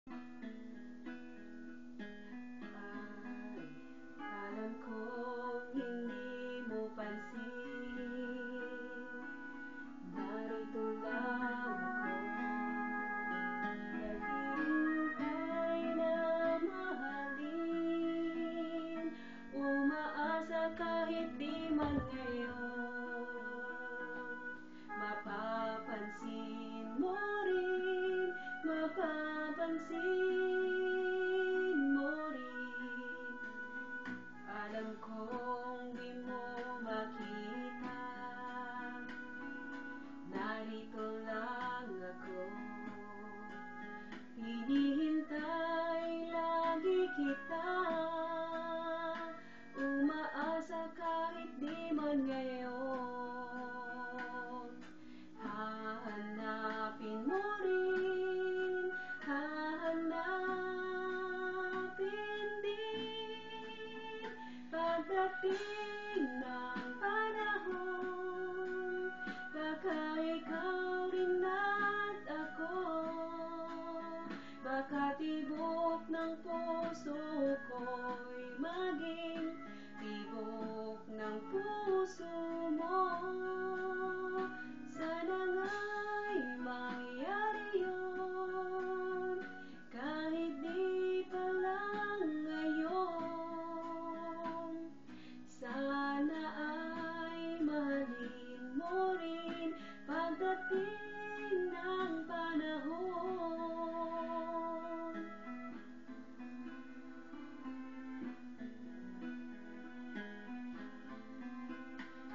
Ay, alam kong hindi mo pansin, narito lang ako, naghihintay na mahalin, umaasa kahit di man ngayon. Mapapansin mo rin, mapapansin mo rin, alam kong di mo makita, narito lang ako, hinihintay lagi kita, umaasa kahit di man ngayon. Hahanapin mo rin, hahanapin din, pagdating ng panahon, baka ikaw rin at ako, baka tibok ng puso ko'y maging tibok ng puso mo. Sana nga'y mangyari yun, kahit di pa lang ngayon. Sana ay mahalin mo rin pagdating ng panahon.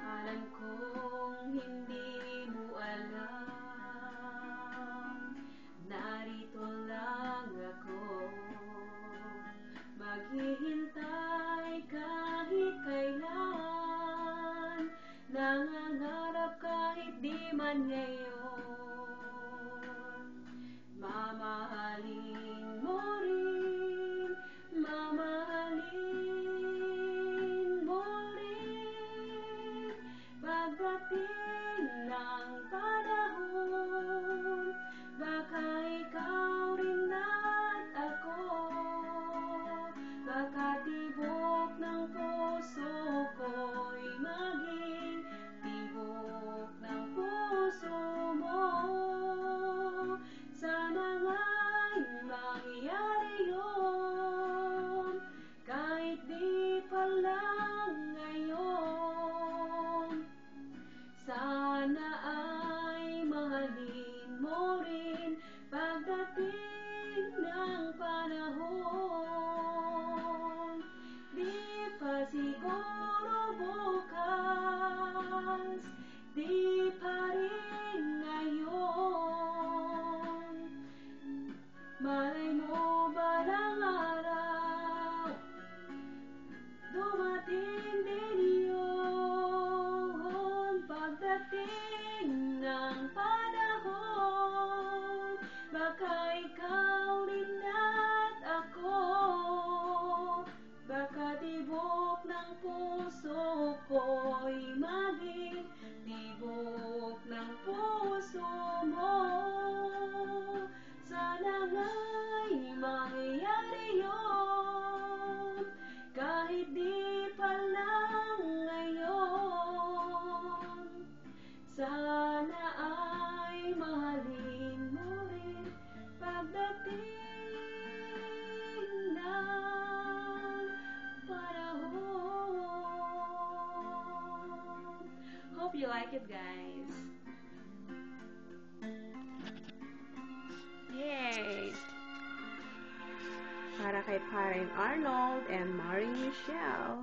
Alam kong hindi mo alam, narito lang ako, maghihintay kahit kailan, nangangarap kahit di man ngayon. Mamahalin mo rin, mamahalin mo rin, pagdating ng panahon, baka ikaw rin at ako, baka tibok ng puso ko'y maging tibok ng puso mo. Sana nga'y mangyari yun, kahit di pa lang ngayon. Sana ay mahalin mo rin pagdating ng panahon. Di pa siguro bukas, di pa rin ngayon. Malay mo balang araw, dumating din yun, pagdating ng panahon, baka ikaw rin at ako, baka tibok ng puso ko'y maging tibok ng puso mo. Sana nga'y mangyari yun, kahit di pa lang ngayon. Sana ay mahalin mo rin pagdating ng panahon. Hope you like it, guys. Yay! Para kay Paring Arnold and Maring Michelle.